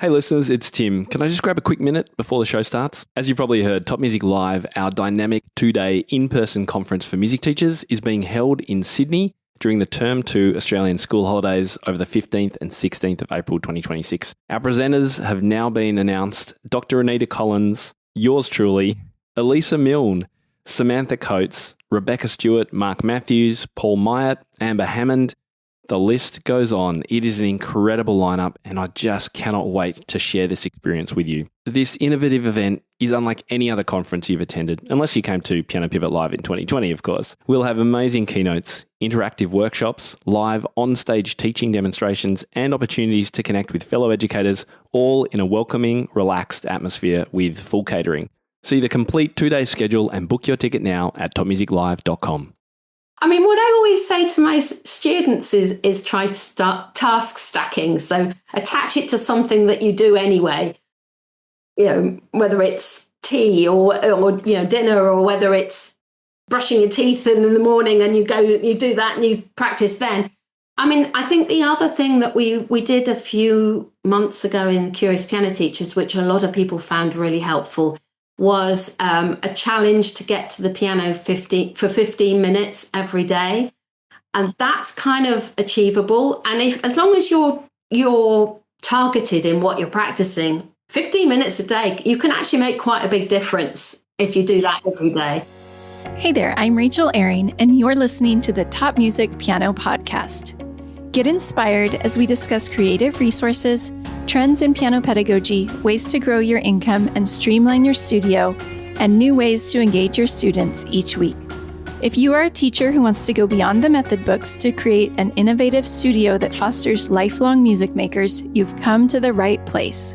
Hey listeners, it's Tim. Can I just grab a quick minute before the show starts? As you've probably heard, Top Music Live, our dynamic 2-day in-person conference for music teachers, is being held in Sydney during the Term 2 Australian school holidays over the 15th and 16th of April 2026. Our presenters have now been announced: Dr. Anita Collins, yours truly, Elisa Milne, Samantha Coates, Rebecca Stewart, Mark Matthews, Paul Myatt, Amber Hammond. The list goes on. It is an incredible lineup, and I just cannot wait to share this experience with you. This innovative event is unlike any other conference you've attended, unless you came to Piano Pivot Live in 2020, of course. We'll have amazing keynotes, interactive workshops, live on-stage teaching demonstrations, and opportunities to connect with fellow educators, all in a welcoming, relaxed atmosphere with full catering. See the complete 2-day schedule and book your ticket now at topmusiclive.com. I mean, what I always say to my students is try to start task stacking. So attach it to something that you do anyway, whether it's tea or dinner, or whether it's brushing your teeth in the morning and you do that and you practice then. I mean, I think the other thing that we did a few months ago in Curious Piano Teachers, which a lot of people found really helpful, was a challenge to get to the piano for 15 minutes every day. And that's kind of achievable. And as long as you're targeted in what you're practicing, 15 minutes a day, you can actually make quite a big difference if you do that every day. Hey there, I'm Rachel Ehring, and you're listening to the Top Music Piano Podcast. Get inspired as we discuss creative resources, trends in piano pedagogy, ways to grow your income and streamline your studio, and new ways to engage your students each week. If you are a teacher who wants to go beyond the method books to create an innovative studio that fosters lifelong music makers, you've come to the right place.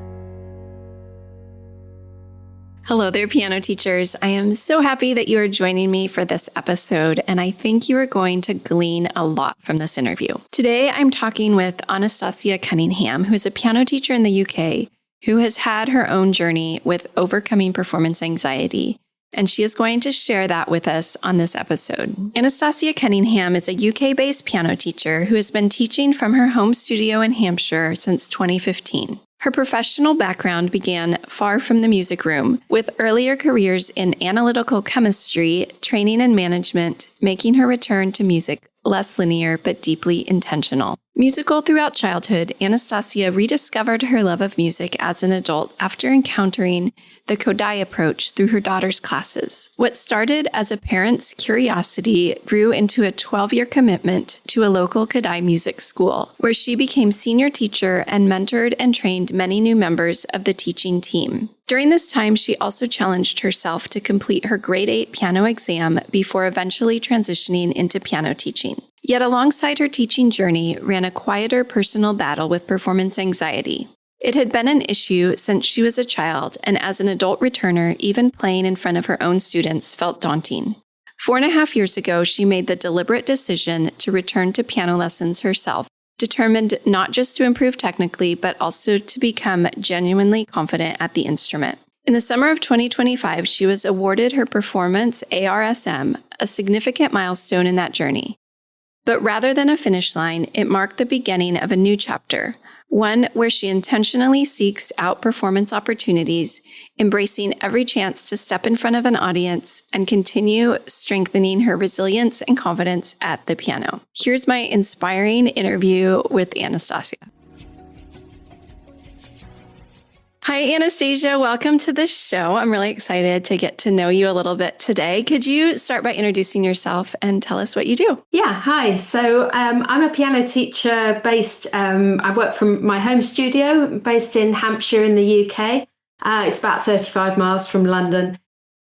Hello there, piano teachers. I am so happy that you are joining me for this episode, and I think you are going to glean a lot from this interview. Today, I'm talking with Anastasia Cunningham, who is a piano teacher in the UK, who has had her own journey with overcoming performance anxiety, and she is going to share that with us on this episode. Anastasia Cunningham is a UK-based piano teacher who has been teaching from her home studio in Hampshire since 2015. Her professional background began far from the music room, with earlier careers in analytical chemistry, training and management, making her return to music less linear but deeply intentional. Musical throughout childhood, Anastasia rediscovered her love of music as an adult after encountering the Kodály approach through her daughter's classes. What started as a parent's curiosity grew into a 12-year commitment to a local Kodály music school, where she became senior teacher and mentored and trained many new members of the teaching team. During this time, she also challenged herself to complete her grade 8 piano exam before eventually transitioning into piano teaching. Yet alongside her teaching journey ran a quieter personal battle with performance anxiety. It had been an issue since she was a child, and as an adult returner, even playing in front of her own students felt daunting. 4.5 years ago, she made the deliberate decision to return to piano lessons herself, determined not just to improve technically, but also to become genuinely confident at the instrument. In the summer of 2025, she was awarded her Performance ARSM, a significant milestone in that journey. But rather than a finish line, it marked the beginning of a new chapter, one where she intentionally seeks out performance opportunities, embracing every chance to step in front of an audience and continue strengthening her resilience and confidence at the piano. Here's my inspiring interview with Anastasia. Hi, Anastasia. Welcome to the show. I'm really excited to get to know you a little bit today. Could you start by introducing yourself and tell us what you do? Yeah, hi. So I'm a piano teacher I work from my home studio based in Hampshire in the UK. It's about 35 miles from London.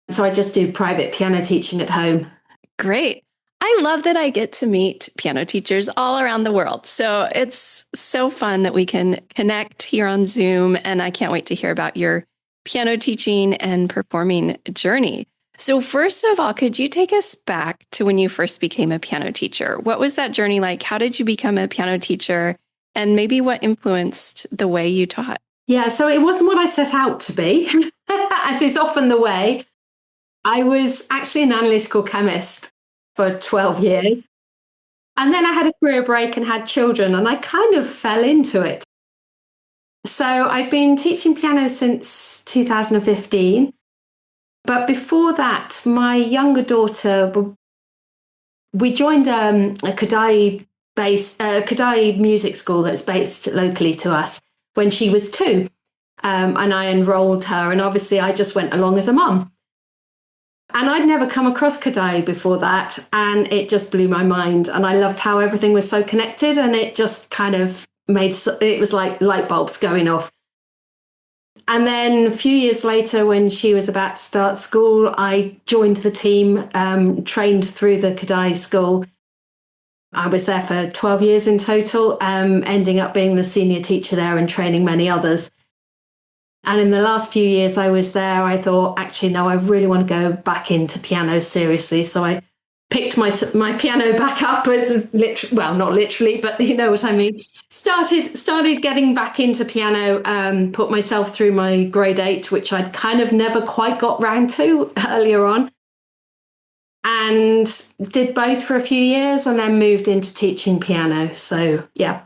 So I just do private piano teaching at home. Great. I love that I get to meet piano teachers all around the world. So it's so fun that we can connect here on Zoom, and I can't wait to hear about your piano teaching and performing journey. So first of all, could you take us back to when you first became a piano teacher? What was that journey like? How did you become a piano teacher? And maybe what influenced the way you taught? Yeah, so it wasn't what I set out to be, as is often the way. I was actually an analytical chemist for 12 years. And then I had a career break and had children, and I kind of fell into it. So I've been teaching piano since 2015. But before that, my younger daughter, we joined a Kodály music school that's based locally to us when she was 2. And I enrolled her. And obviously, I just went along as a mum. And I'd never come across Kodály before that. And it just blew my mind. And I loved how everything was so connected. And it just kind of it was like light bulbs going off. And then a few years later, when she was about to start school, I joined the team, trained through the Kodály school. I was there for 12 years in total, ending up being the senior teacher there and training many others. And in the last few years I was there, I thought, actually, no, I really want to go back into piano seriously. So I picked my piano back up, well, not literally, but you know what I mean. Started getting back into piano, put myself through my grade 8, which I'd kind of never quite got round to earlier on. And did both for a few years and then moved into teaching piano. So, yeah.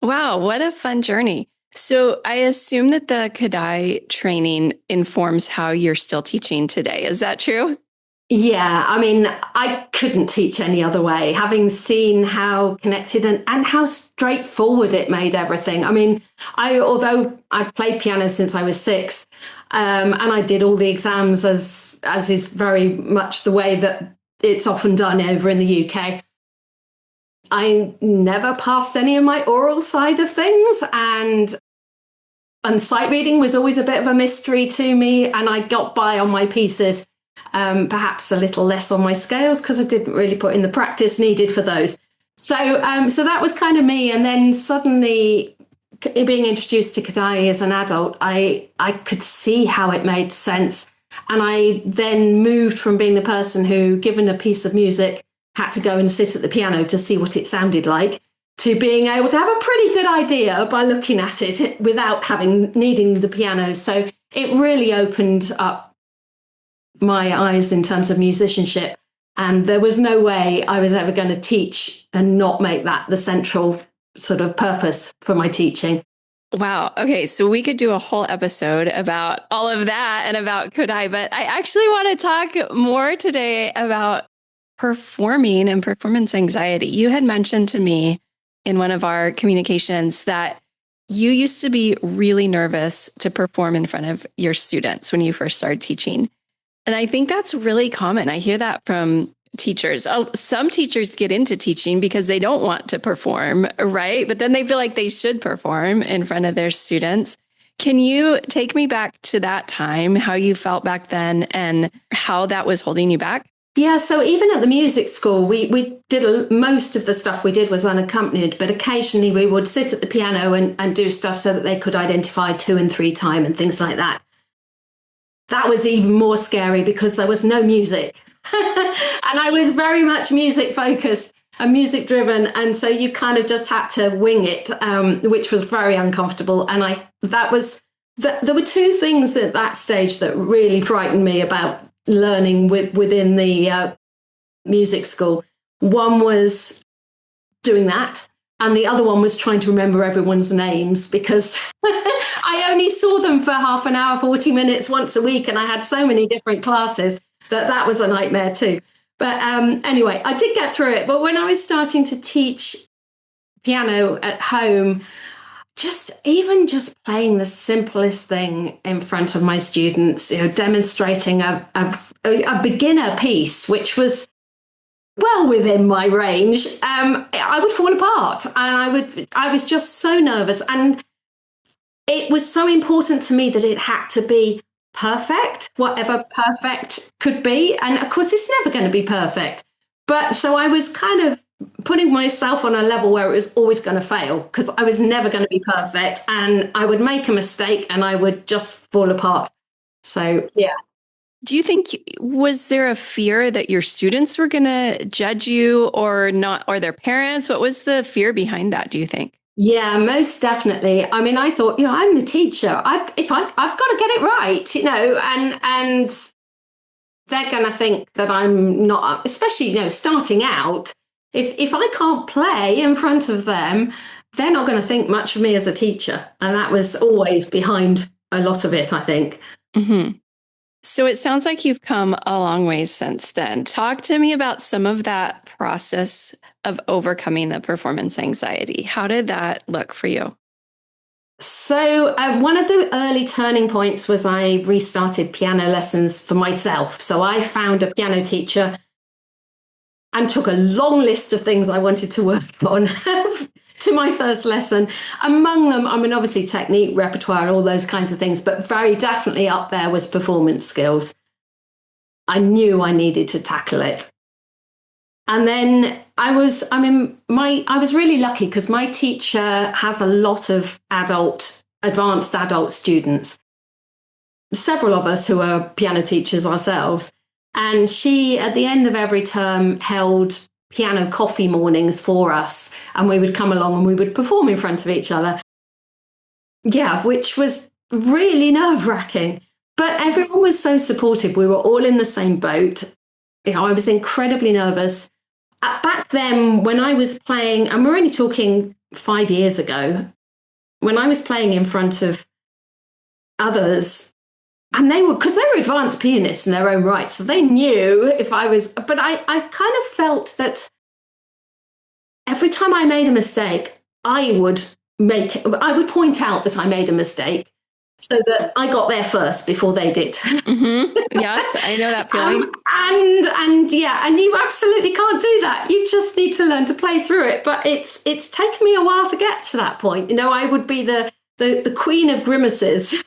Wow, what a fun journey. So I assume that the Kodály training informs how you're still teaching today. Is that true? Yeah, I mean, I couldn't teach any other way, having seen how connected and how straightforward it made everything. I mean, although I've played piano since I was 6, and I did all the exams as is very much the way that it's often done over in the UK, I never passed any of my oral side of things, and sight reading was always a bit of a mystery to me, and I got by on my pieces. Perhaps a little less on my scales because I didn't really put in the practice needed for those. So that was kind of me. And then suddenly being introduced to Kodály as an adult, I could see how it made sense. And I then moved from being the person who, given a piece of music, had to go and sit at the piano to see what it sounded like, to being able to have a pretty good idea by looking at it without needing the piano. So it really opened up my eyes in terms of musicianship. And there was no way I was ever going to teach and not make that the central sort of purpose for my teaching. Wow. Okay. So we could do a whole episode about all of that and about Kodály, but I actually want to talk more today about performing and performance anxiety. You had mentioned to me in one of our communications that you used to be really nervous to perform in front of your students when you first started teaching. And I think that's really common. I hear that from teachers. Some teachers get into teaching because they don't want to perform, right? But then they feel like they should perform in front of their students. Can you take me back to that time, how you felt back then and how that was holding you back? Yeah, so even at the music school, we did most of the stuff we did was unaccompanied, but occasionally we would sit at the piano and do stuff so that they could identify 2 and 3 time and things like that. That was even more scary because there was no music. And I was very much music focused and music driven. And so you kind of just had to wing it, which was very uncomfortable. And there were 2 things at that stage that really frightened me about learning within the music school. One was doing that. And the other one was trying to remember everyone's names because I only saw them for half an hour, 40 minutes once a week. And I had so many different classes that was a nightmare too. But anyway, I did get through it. But when I was starting to teach piano at home, just playing the simplest thing in front of my students, demonstrating a beginner piece, which was well within my range, I would fall apart, and I was just so nervous, and it was so important to me that it had to be perfect, whatever perfect could be, and of course it's never going to be perfect. But so I was kind of putting myself on a level where it was always going to fail because I was never going to be perfect, and I would make a mistake and I would just fall apart. So yeah. Do you think, was there a fear that your students were going to judge you or not, or their parents? What was the fear behind that, do you think? Yeah, most definitely. I mean, I thought, I'm the teacher. I've got to get it right, and they're going to think that I'm not, especially, starting out. If I can't play in front of them, they're not going to think much of me as a teacher. And that was always behind a lot of it, I think. Mm-hmm. So it sounds like you've come a long ways since then. Talk to me about some of that process of overcoming the performance anxiety. How did that look for you? So one of the early turning points was I restarted piano lessons for myself. So I found a piano teacher and took a long list of things I wanted to work on to my first lesson. Among them, I mean, obviously technique, repertoire, all those kinds of things, but very definitely up there was performance skills. I knew I needed to tackle it. And then I was really lucky because my teacher has a lot of advanced adult students, several of us who are piano teachers ourselves. And she, at the end of every term, held piano coffee mornings for us. And we would come along and we would perform in front of each other. Yeah, which was really nerve-wracking. But everyone was so supportive. We were all in the same boat. You know, I was incredibly nervous. Back then, when I was playing, and we're only talking 5 years ago, when I was playing in front of others, and because they were advanced pianists in their own right, so they knew if I was, but I kind of felt that every time I made a mistake, I would point out that I made a mistake so that I got there first before they did. Mm-hmm. Yes, I know that feeling. And you absolutely can't do that. You just need to learn to play through it. But it's taken me a while to get to that point. You know, I would be the queen of grimaces.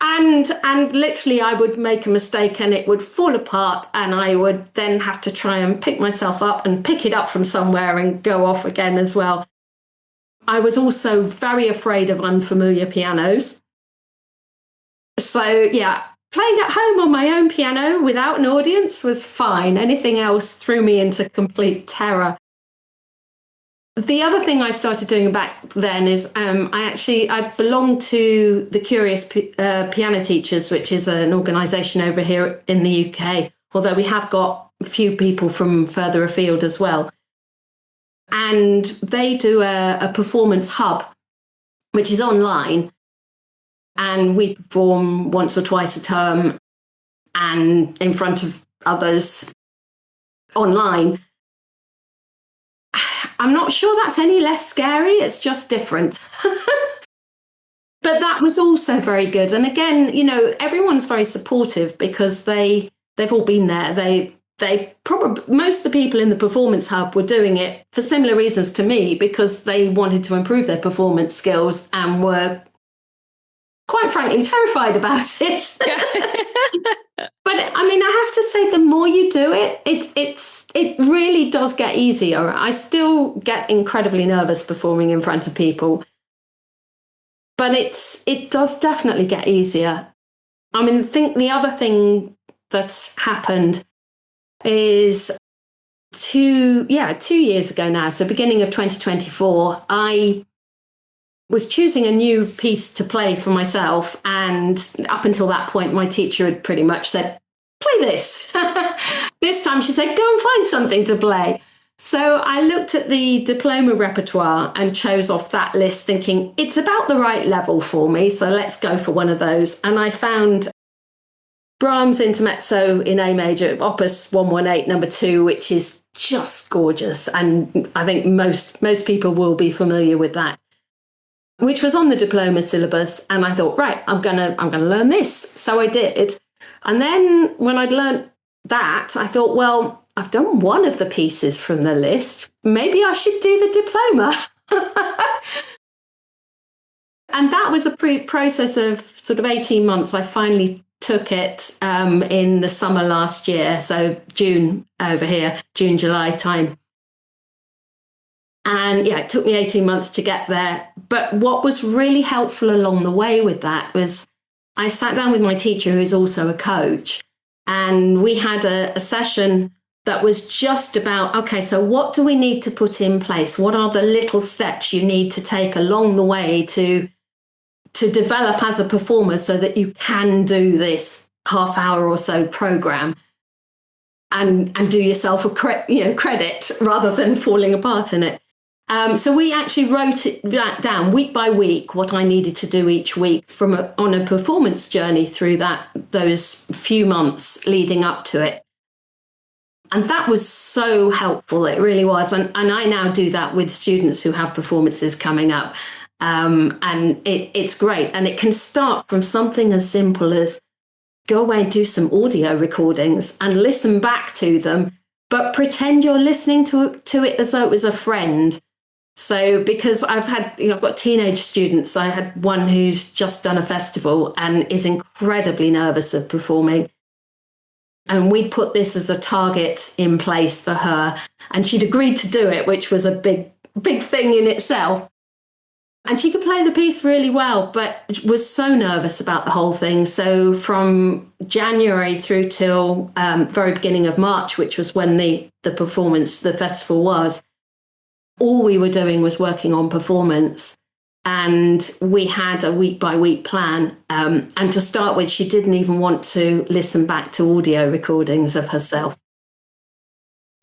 And literally I would make a mistake and it would fall apart and I would then have to try and pick myself up and pick it up from somewhere and go off again as well. I was also very afraid of unfamiliar pianos. So yeah, playing at home on my own piano without an audience was fine. Anything else threw me into complete terror. The other thing I started doing back then is I belonged to the Curious Piano Teachers, which is an organisation over here in the UK, although we have got a few people from further afield as well. And they do a performance hub, which is online. And we perform once or twice a term and in front of others online. I'm not sure that's any less scary. It's just different. But that was also very good. And again, you know, everyone's very supportive because they've all been there. They probably, most of the people in the performance hub were doing it for similar reasons to me because they wanted to improve their performance skills and were quite frankly terrified about it. But I mean, I have to say, the more you do it, it really does get easier. I still get incredibly nervous performing in front of people, but it does definitely get easier. I mean, I think the other thing that's happened is 2 years ago now, so beginning of 2024, I was choosing a new piece to play for myself. And up until that point, my teacher had pretty much said, play this. This time she said, go and find something to play. So I looked at the diploma repertoire and chose off that list thinking it's about the right level for me. So let's go for one of those. And I found Brahms Intermezzo in A major, Opus 118, number 2, which is just gorgeous. And I think most people will be familiar with that, which was on the diploma syllabus. And I thought, right, I'm gonna learn this. So I did. And then when I'd learned that, I thought, well, I've done one of the pieces from the list. Maybe I should do the diploma. And that was a process of sort of 18 months. I finally took it in the summer last year. So June over here, June, July time. And yeah, it took me 18 months to get there. But what was really helpful along the way with that was I sat down with my teacher, who's also a coach, and we had a session that was just about, okay, so what do we need to put in place? What are the little steps you need to take along the way to develop as a performer so that you can do this half hour or so program and do yourself a credit rather than falling apart in it? So we actually wrote that down week by week, what I needed to do each week on a performance journey through those few months leading up to it. And that was so helpful. It really was. And I now do that with students who have performances coming up. And it's great. And it can start from something as simple as go away and do some audio recordings and listen back to them, but pretend you're listening to it as though it was a friend. So because I've got teenage students. I had one who's just done a festival and is incredibly nervous of performing. And we put this as a target in place for her. And she'd agreed to do it, which was a big, big thing in itself. And she could play the piece really well, but was so nervous about the whole thing. So from January through till very beginning of March, which was when the festival was, all we were doing was working on performance. And we had a week by week plan. And to start with, she didn't even want to listen back to audio recordings of herself.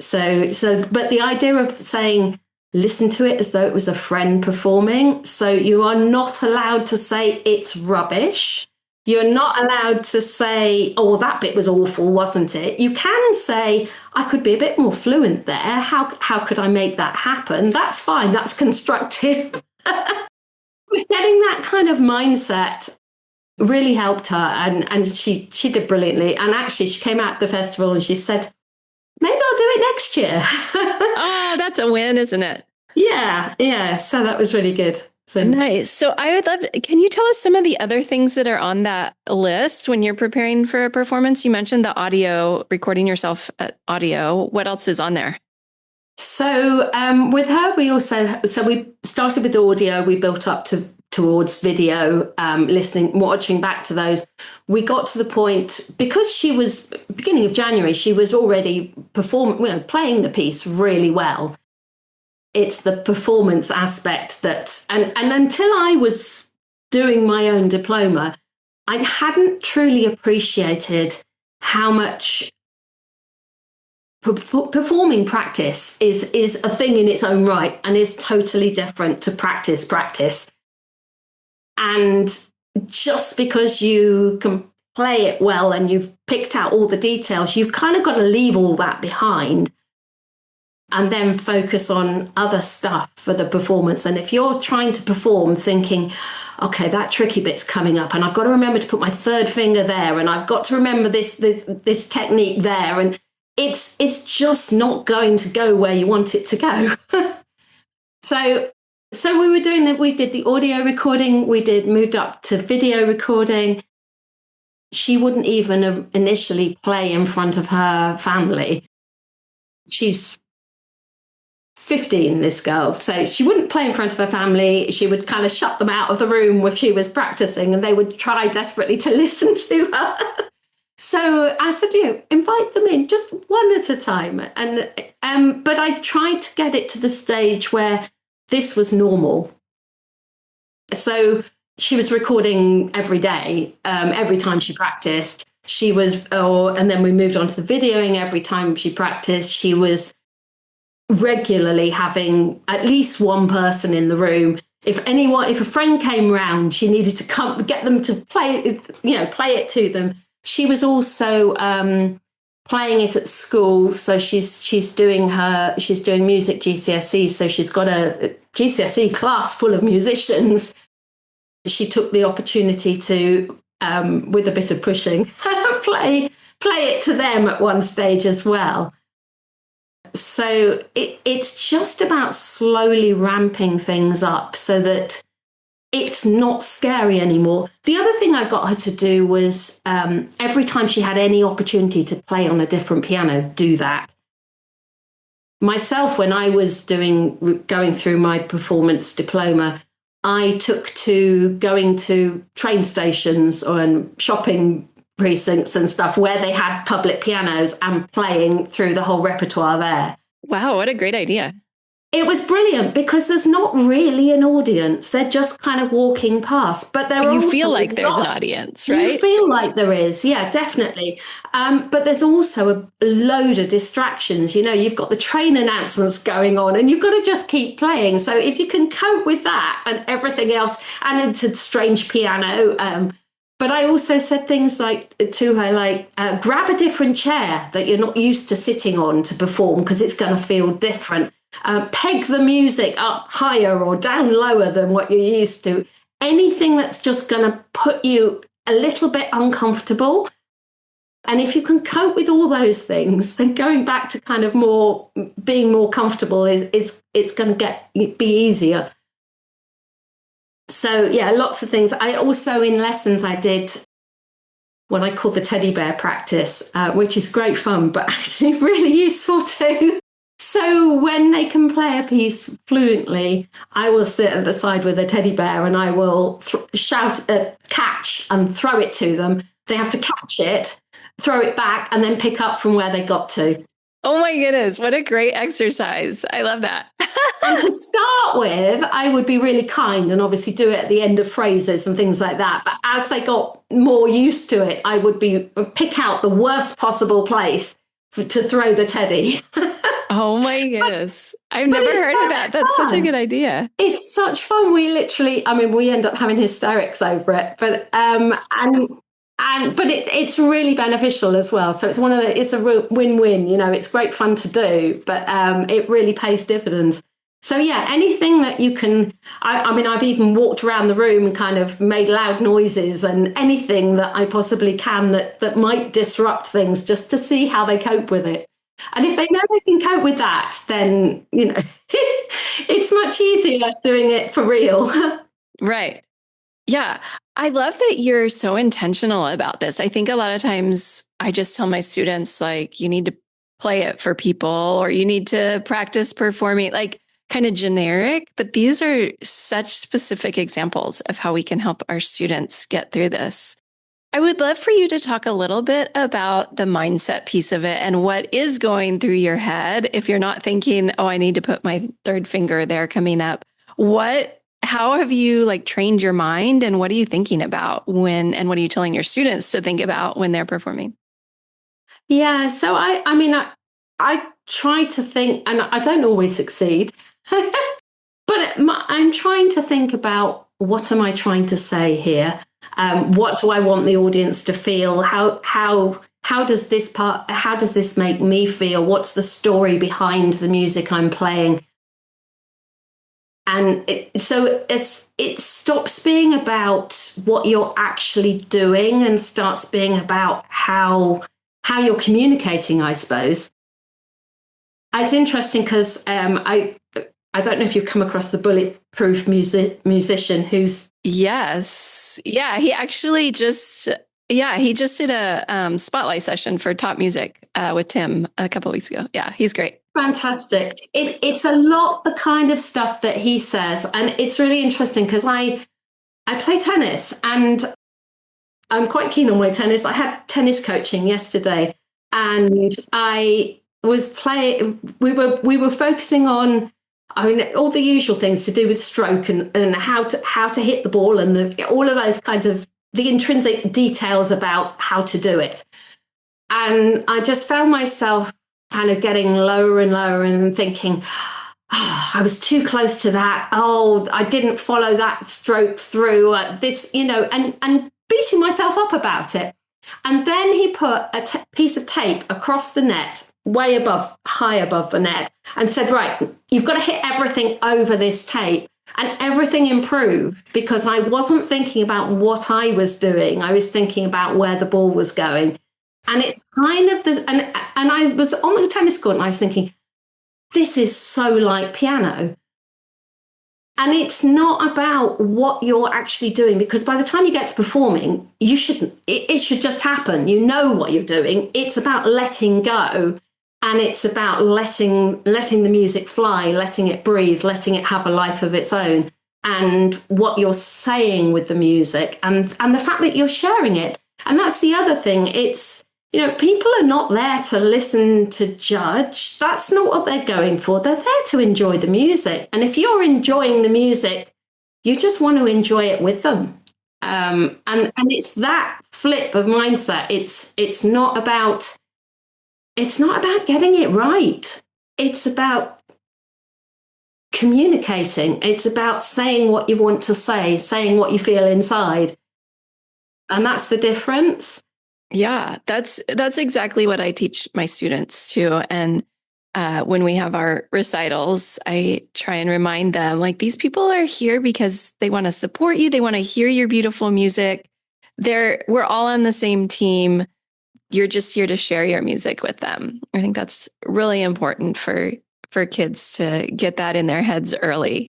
But the idea of saying, listen to it as though it was a friend performing. So you are not allowed to say it's rubbish. You're not allowed to say, oh, well, that bit was awful, wasn't it? You can say, I could be a bit more fluent there. How could I make that happen? That's fine. That's constructive. Getting that kind of mindset really helped her. And she did brilliantly. And actually, she came out the festival and she said, maybe I'll do it next year. Oh, that's a win, isn't it? Yeah. So that was really good. So nice. So I would love, can you tell us some of the other things that are on that list when you're preparing for a performance? You mentioned the audio, recording yourself audio. What else is on there? So with her, we started with audio. We built up towards video, watching back to those. We got to the point, because she was, beginning of January, she was already playing the piece really well. It's the performance aspect that, and until I was doing my own diploma, I hadn't truly appreciated how much performing practice is a thing in its own right and is totally different to practice. And just because you can play it well and you've picked out all the details, you've kind of got to leave all that behind and then focus on other stuff for the performance. And if you're trying to perform thinking, okay, that tricky bit's coming up and I've got to remember to put my third finger there and I've got to remember this technique there, and it's just not going to go where you want it to go. So we were doing that. We did the audio recording. Moved up to video recording. She wouldn't even initially play in front of her family. She's 15, this girl. So she wouldn't play in front of her family. She would kind of shut them out of the room if she was practicing, and they would try desperately to listen to her. So I said, invite them in just one at a time. And but I tried to get it to the stage where this was normal. So she was recording every day, every time she practiced. And then we moved on to the videoing. Every time she practiced, she was regularly having at least one person in the room. If a friend came round, she needed to come get them to play it to them. She was also playing it at school. So she's doing music GCSE. So she's got a GCSE class full of musicians. She took the opportunity to, with a bit of pushing, play it to them at one stage as well. So it's just about slowly ramping things up so that it's not scary anymore. The other thing I got her to do was every time she had any opportunity to play on a different piano, do that. Myself, when I was going through my performance diploma, I took to going to train stations and shopping precincts and stuff where they had public pianos and playing through the whole repertoire there. Wow, what a great idea. It was brilliant because there's not really an audience. They're just kind of walking past. But there are You also feel like there's an audience, right? You feel like there is. Yeah, definitely. But there's also a load of distractions. You know, you've got the train announcements going on and you've got to just keep playing. So if you can cope with that and everything else, and it's a strange piano. But I also said things like to her, like, grab a different chair that you're not used to sitting on to perform because it's going to feel different. Peg the music up higher or down lower than what you're used to. Anything that's just going to put you a little bit uncomfortable. And if you can cope with all those things, then going back to kind of being more comfortable is it's going to be easier. So yeah, lots of things. I also, in lessons, I did what I call the teddy bear practice, which is great fun, but actually really useful too. So when they can play a piece fluently, I will sit at the side with a teddy bear and I will shout catch and throw it to them. They have to catch it, throw it back, and then pick up from where they got to. Oh my goodness, what a great exercise. I love that. And to start with, I would be really kind and obviously do it at the end of phrases and things like that. But as they got more used to it, I would pick out the worst possible place to throw the teddy. Oh my goodness. I've never heard of that. That's such a good idea. It's such fun. We end up having hysterics over it. But it's really beneficial as well. So it's a real win-win. You know, it's great fun to do, but it really pays dividends. So yeah, anything that you can, I've even walked around the room and kind of made loud noises and anything that I possibly can that might disrupt things just to see how they cope with it. And if they know they can cope with that, then, you know, it's much easier doing it for real. Right. Yeah. I love that you're so intentional about this. I think a lot of times I just tell my students, like, you need to play it for people or you need to practice performing, like kind of generic. But these are such specific examples of how we can help our students get through this. I would love for you to talk a little bit about the mindset piece of it and what is going through your head if you're not thinking, oh, I need to put my third finger there coming up. How have you trained your mind and what are you thinking about and what are you telling your students to think about when they're performing? Yeah, so I try to think, and I don't always succeed, but I'm trying to think about what am I trying to say here? What do I want the audience to feel? How does this make me feel? What's the story behind the music I'm playing? And it stops being about what you're actually doing and starts being about how you're communicating, I suppose. It's interesting because I don't know if you've come across the Bulletproof musician who's... Yes. Yeah, he actually just did a spotlight session for Top Music with Tim a couple of weeks ago. Yeah, he's great. Fantastic. It's a lot the kind of stuff that he says. And it's really interesting because I play tennis and I'm quite keen on my tennis. I had tennis coaching yesterday and I was playing, we were focusing on all the usual things to do with stroke and how to hit the ball and all of those kinds of the intrinsic details about how to do it. And I just found myself kind of getting lower and lower and thinking, oh, I was too close to that. Oh, I didn't follow that stroke through this, and beating myself up about it. And then he put a piece of tape across the net, high above the net, and said, right, you've got to hit everything over this tape. And everything improved because I wasn't thinking about what I was doing. I was thinking about where the ball was going. And it's kind of this, and I was on the tennis court and I was thinking, this is so like piano. And it's not about what you're actually doing, because by the time you get to performing, it should just happen. You know what you're doing. It's about letting go. And it's about letting the music fly, letting it breathe, letting it have a life of its own. And what you're saying with the music and the fact that you're sharing it. And that's the other thing. It's People are not there to listen to judge. That's not what they're going for. They're there to enjoy the music. And if you're enjoying the music, you just want to enjoy it with them. And it's that flip of mindset. It's not about getting it right. It's about communicating. It's about saying what you want to say, saying what you feel inside. And that's the difference. Yeah, that's exactly what I teach my students too. And when we have our recitals, I try and remind them, like, these people are here because they want to support you. They want to hear your beautiful music. We're all on the same team. You're just here to share your music with them. I think that's really important for kids to get that in their heads early.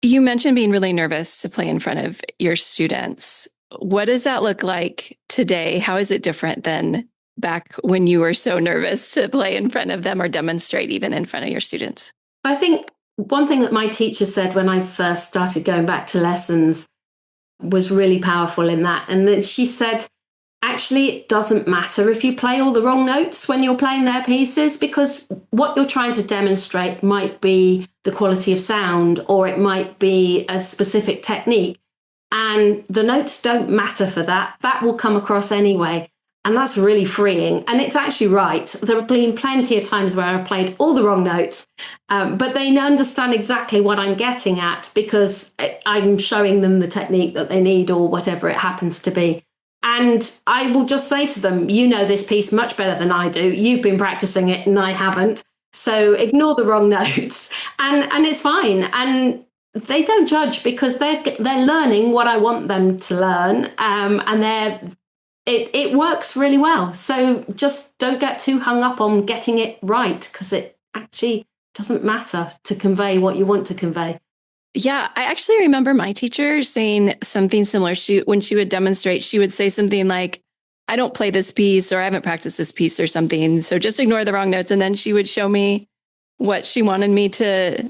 You mentioned being really nervous to play in front of your students. What does that look like today? How is it different than back when you were so nervous to play in front of them or demonstrate even in front of your students? I think one thing that my teacher said when I first started going back to lessons was really powerful in that. And then she said, actually, it doesn't matter if you play all the wrong notes when you're playing their pieces, because what you're trying to demonstrate might be the quality of sound, or it might be a specific technique. And the notes don't matter for that. That will come across anyway. And that's really freeing. And it's actually right. There have been plenty of times where I've played all the wrong notes, but they understand exactly what I'm getting at because I'm showing them the technique that they need or whatever it happens to be. And I will just say to them, you know this piece much better than I do. You've been practicing it and I haven't. So ignore the wrong notes. And it's fine. And they don't judge because they're learning what I want them to learn. And it works really well. So just don't get too hung up on getting it right, because it actually doesn't matter to convey what you want to convey. Yeah, I actually remember my teacher saying something similar. When she would demonstrate, she would say something like, I don't play this piece, or I haven't practiced this piece or something. So just ignore the wrong notes. And then she would show me what she wanted me to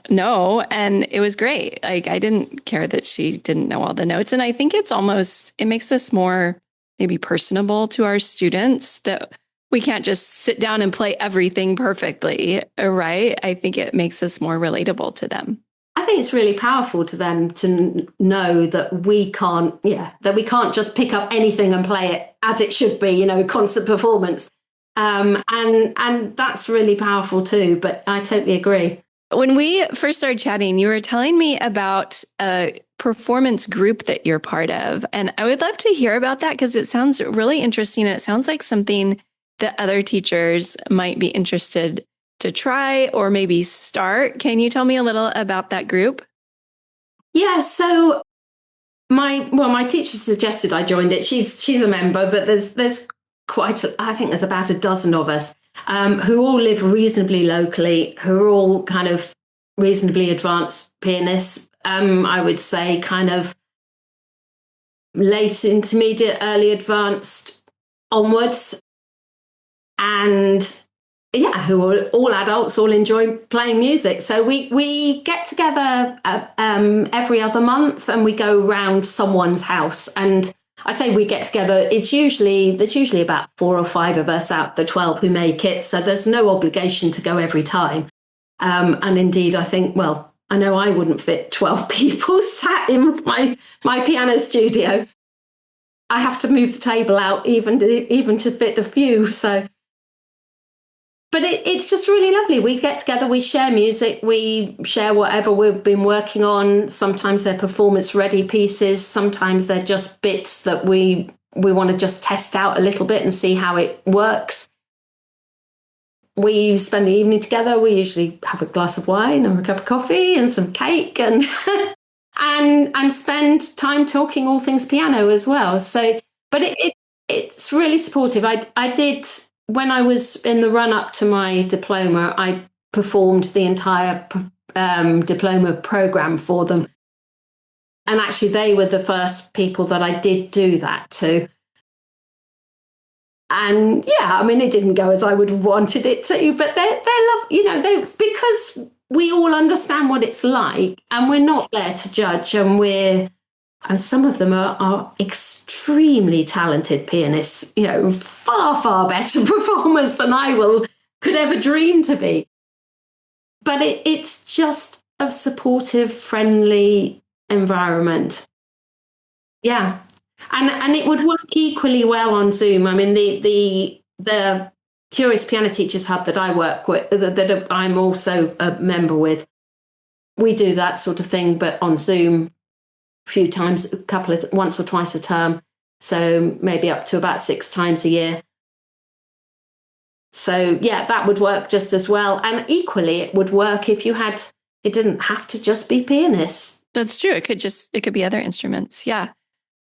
know. And it was great. Like, I didn't care that she didn't know all the notes. And I think it makes us more maybe personable to our students, that we can't just sit down and play everything perfectly, right? I think it makes us more relatable to them. I think it's really powerful to them to know that we can't just pick up anything and play it as it should be, constant performance. And that's really powerful too, but I totally agree. When we first started chatting, you were telling me about a performance group that you're part of. And I would love to hear about that because it sounds really interesting. And it sounds like something that other teachers might be interested to try or maybe start. Can you tell me a little about that group? Yeah, so my teacher suggested I joined it. She's a member, but there's I think there's about a dozen of us who all live reasonably locally, who are all kind of reasonably advanced pianists. I would say kind of late intermediate, early advanced onwards. And yeah, who are all adults, all enjoy playing music. So we get together every other month and we go round someone's house. And I say we get together, there's usually about 4 or 5 of us out the 12 who make it. So there's no obligation to go every time. And indeed, I think, I know I wouldn't fit 12 people sat in my piano studio. I have to move the table out even to fit a few. So, but it's just really lovely. We get together, we share music, we share whatever we've been working on. Sometimes they're performance-ready pieces. Sometimes they're just bits that we want to just test out a little bit and see how it works. We spend the evening together. We usually have a glass of wine or a cup of coffee and some cake and and spend time talking all things piano as well. So, but it's really supportive. I did, when I was in the run-up to my diploma, I performed the entire diploma program for them. And actually, they were the first people that I did do that to. And yeah, I mean, it didn't go as I would have wanted it to, but they love, because we all understand what it's like and we're not there to judge, and we're And some of them are extremely talented pianists, far, far better performers than could ever dream to be. But it's just a supportive, friendly environment. Yeah. And it would work equally well on Zoom. I mean, the Curious Piano Teachers Hub that I work with, that I'm also a member with, we do that sort of thing, but on Zoom a few times, once or twice a term. So maybe up to about 6 times a year. So yeah, that would work just as well. And equally, it would work if it didn't have to just be pianists. That's true. It could be other instruments. Yeah.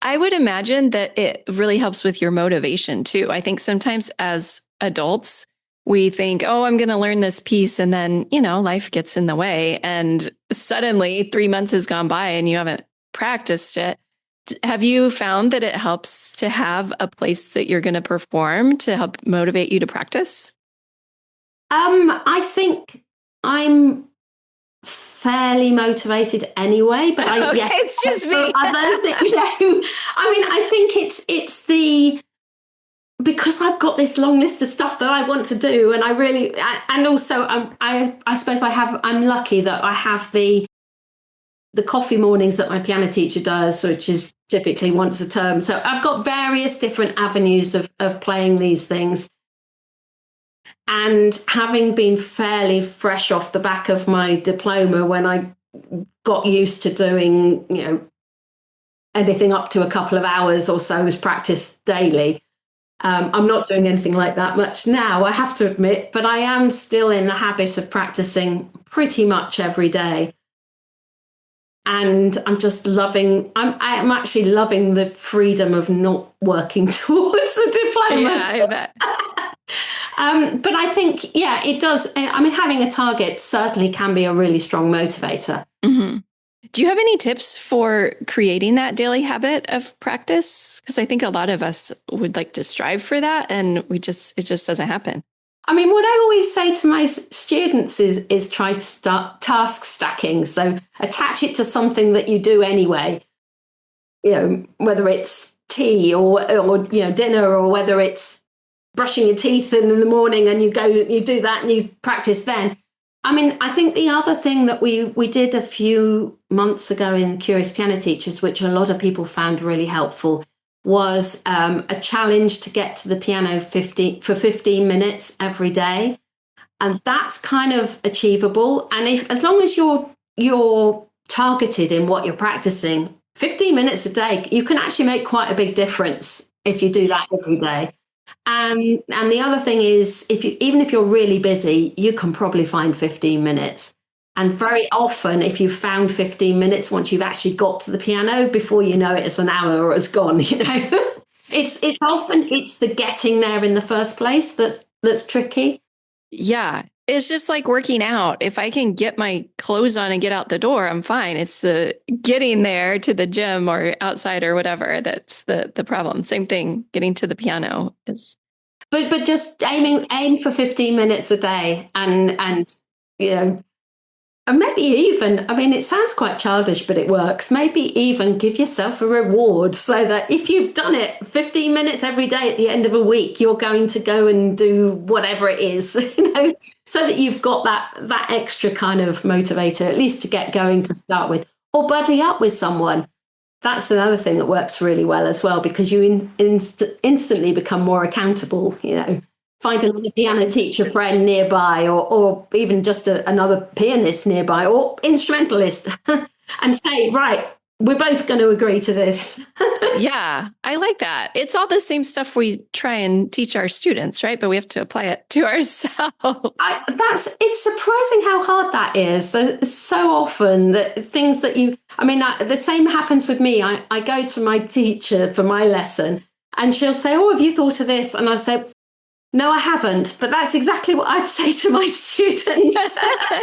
I would imagine that it really helps with your motivation too. I think sometimes as adults, we think, oh, I'm going to learn this piece. And then, life gets in the way. And suddenly 3 months has gone by and you haven't practiced it. Have you found that it helps to have a place that you're going to perform to help motivate you to practice? I think I'm fairly motivated anyway, but it's just me. Others, I think it's because I've got this long list of stuff that I want to do, and and also I suppose I'm lucky that I have the coffee mornings that my piano teacher does, which is typically once a term. So I've got various different avenues of playing these things. And having been fairly fresh off the back of my diploma when I got used to doing, anything up to a couple of hours or so as practice daily, I'm not doing anything like that much now, I have to admit, but I am still in the habit of practicing pretty much every day. And I'm just I'm actually loving the freedom of not working towards the diploma. Yeah, I bet. But I think, it does. I mean, having a target certainly can be a really strong motivator. Mm-hmm. Do you have any tips for creating that daily habit of practice? Because I think a lot of us would like to strive for that, and it just doesn't happen. I mean, what I always say to my students is try to start task stacking. So attach it to something that you do anyway, whether it's tea or dinner, or whether it's brushing your teeth in the morning and you do that and you practice then. I mean, I think the other thing that we did a few months ago in Curious Piano Teachers, which a lot of people found really helpful, was a challenge to get to the piano for 15 minutes every day. And that's kind of achievable. And as long as you're targeted in what you're practicing, 15 minutes a day, you can actually make quite a big difference if you do that every day. And the other thing is, even if you're really busy, you can probably find 15 minutes. And very often, if you've found 15 minutes, once you've actually got to the piano, before you know it, it's an hour or it's gone. It's often the getting there in the first place that's tricky. Yeah, it's just like working out. If I can get my clothes on and get out the door, I'm fine. It's the getting there to the gym or outside or whatever that's the problem. Same thing, getting to the piano is. But just aim for 15 minutes a day, and and maybe even, I mean, it sounds quite childish, but it works. Maybe even give yourself a reward, so that if you've done it 15 minutes every day at the end of a week, you're going to go and do whatever it is, so that you've got that extra kind of motivator, at least to get going to start with, or buddy up with someone. That's another thing that works really well as well, because you instantly become more accountable, Find another piano teacher friend nearby, or even just another pianist nearby, or instrumentalist, and say, right, we're both going to agree to this. Yeah, I like that. It's all the same stuff we try and teach our students, right? But we have to apply it to ourselves. It's surprising how hard that is. So often that things that the same happens with me. I go to my teacher for my lesson and she'll say, oh, have you thought of this? And I say, no, I haven't. But that's exactly what I'd say to my students.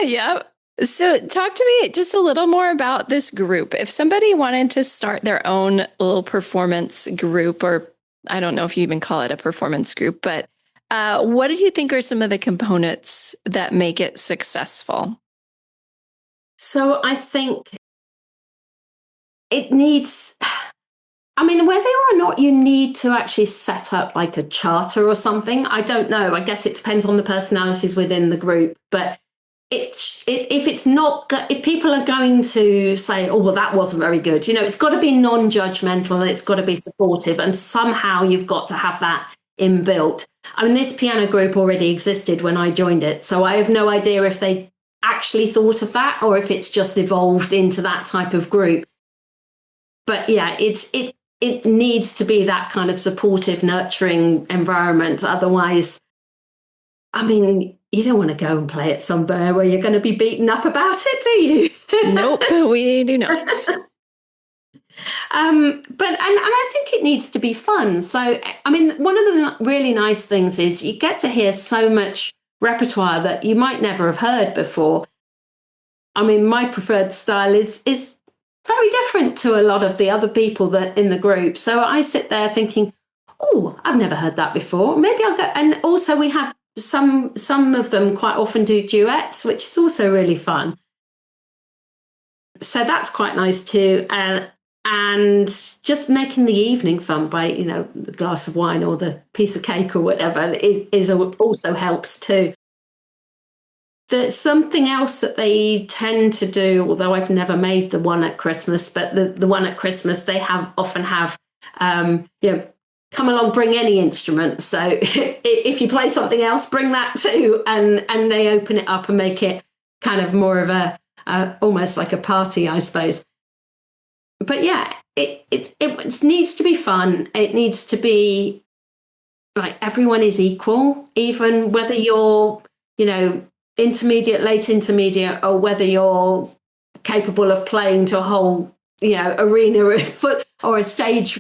Yeah. So talk to me just a little more about this group. If somebody wanted to start their own little performance group, or I don't know if you even call it a performance group, but what do you think are some of the components that make it successful? So I think it needs, I mean, whether or not you need to actually set up like a charter or something, I don't know. I guess it depends on the personalities within the group. But if people are going to say, oh, well, that wasn't very good, it's got to be non-judgmental and it's got to be supportive. And somehow you've got to have that inbuilt. I mean, this piano group already existed when I joined it. So I have no idea if they actually thought of that or if it's just evolved into that type of group. But yeah, it needs to be that kind of supportive, nurturing environment. Otherwise, I mean, you don't want to go and play at somewhere where you're going to be beaten up about it, do you? Nope, we do not. But I think it needs to be fun. So, I mean, one of the really nice things is you get to hear so much repertoire that you might never have heard before. I mean, my preferred style is very different to a lot of the other people that in the group. So I sit there thinking, oh, I've never heard that before. Maybe I'll go. And also we have some of them quite often do duets, which is also really fun. So that's quite nice too. And just making the evening fun by, the glass of wine or the piece of cake or whatever is also helps too. There's something else that they tend to do, although I've never made the one at Christmas, but the one at Christmas, they often have, come along, bring any instrument. So if you play something else, bring that too. And they open it up and make it kind of more of a almost like a party, I suppose. But yeah, it needs to be fun. It needs to be like everyone is equal, even whether you're, intermediate, late intermediate, or whether you're capable of playing to a whole, arena or a stage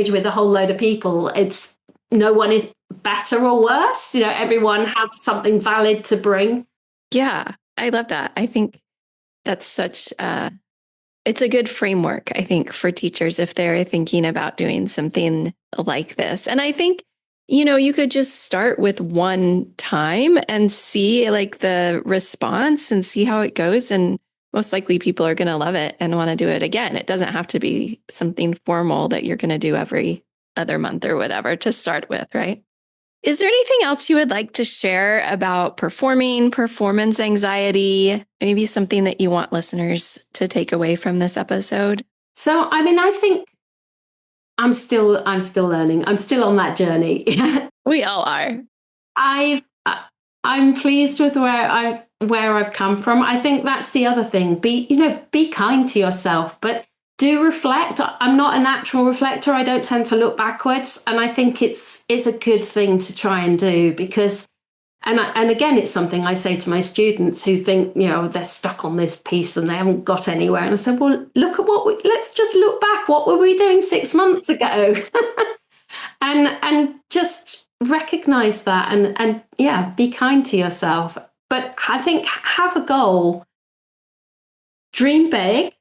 with a whole load of people. It's no one is better or worse. Everyone has something valid to bring. Yeah, I love that. I think that's such it's a good framework, I think, for teachers if they're thinking about doing something like this. And I think, you could just start with one time and see like the response and see how it goes. And most likely people are going to love it and want to do it again. It doesn't have to be something formal that you're going to do every other month or whatever to start with, right? Is there anything else you would like to share about performing, performance anxiety, maybe something that you want listeners to take away from this episode? So, I mean, I think I'm still learning. I'm still on that journey. We all are. I'm pleased with where I've come from. I think that's the other thing. Be kind to yourself, but do reflect. I'm not a natural reflector. I don't tend to look backwards, and I think it's a good thing to try and do because, and again, it's something I say to my students who think they're stuck on this piece and they haven't got anywhere. And I said, well, look at let's just look back. What were we doing 6 months ago? and just recognize that and be kind to yourself. But I think have a goal, dream big.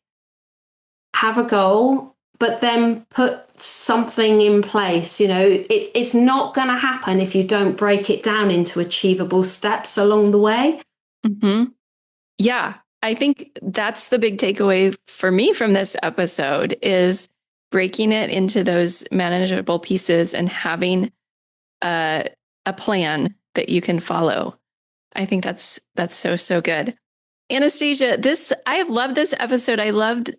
Have a goal, but then put something in place. It's not going to happen if you don't break it down into achievable steps along the way. Mm-hmm. Yeah, I think that's the big takeaway for me from this episode is breaking it into those manageable pieces and having a plan that you can follow. I think that's so good. Anastasia, I have loved this episode. I loved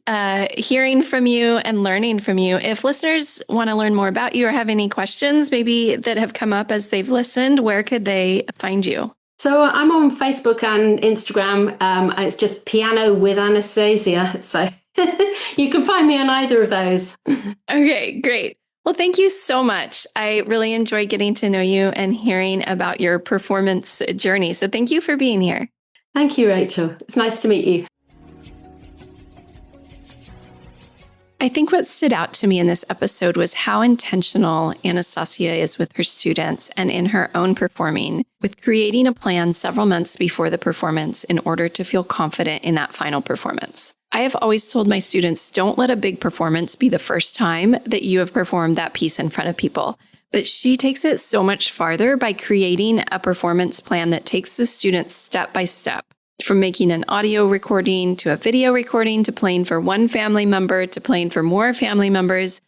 hearing from you and learning from you. If listeners want to learn more about you or have any questions maybe that have come up as they've listened, where could they find you? So I'm on Facebook and Instagram, and it's just Piano with Anastasia. So you can find me on either of those. Okay, great. Well, thank you so much. I really enjoyed getting to know you and hearing about your performance journey. So thank you for being here. Thank you, Rachel. It's nice to meet you. I think what stood out to me in this episode was how intentional Anastasia is with her students and in her own performing, with creating a plan several months before the performance in order to feel confident in that final performance. I have always told my students, don't let a big performance be the first time that you have performed that piece in front of people. But she takes it so much farther by creating a performance plan that takes the students step by step From making an audio recording to a video recording to playing for one family member to playing for more family members.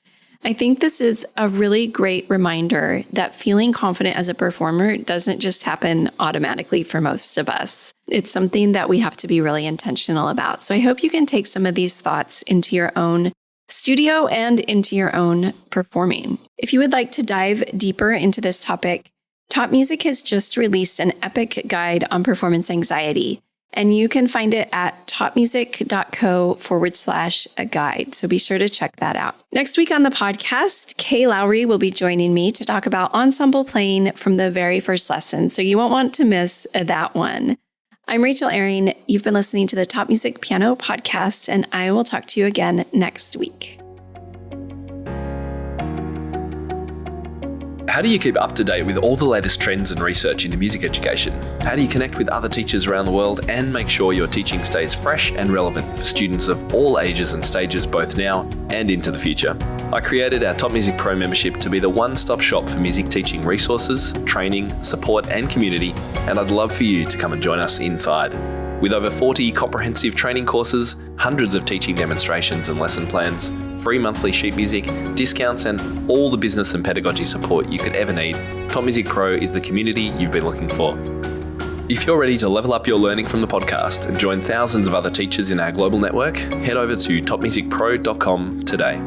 I think this is a really great reminder that feeling confident as a performer doesn't just happen automatically for most of us. It's something that we have to be really intentional about. So I hope you can take some of these thoughts into your own studio and into your own performing. If you would like to dive deeper into this topic, Top Music has just released an epic guide on performance anxiety. And you can find it at topmusic.co/a-guide. So be sure to check that out. Next week on the podcast, Kay Lowry will be joining me to talk about ensemble playing from the very first lesson. So you won't want to miss that one. I'm Rachel Ehring. You've been listening to the Top Music Piano Podcast, and I will talk to you again next week. How do you keep up to date with all the latest trends and research into music education? How do you connect with other teachers around the world and make sure your teaching stays fresh and relevant for students of all ages and stages, both now and into the future? I created our Top Music Pro membership to be the one-stop shop for music teaching resources, training, support and community, and I'd love for you to come and join us inside. With over 40 comprehensive training courses, hundreds of teaching demonstrations and lesson plans, free monthly sheet music, discounts, and all the business and pedagogy support you could ever need, Top Music Pro is the community you've been looking for. If you're ready to level up your learning from the podcast and join thousands of other teachers in our global network, head over to topmusicpro.com today.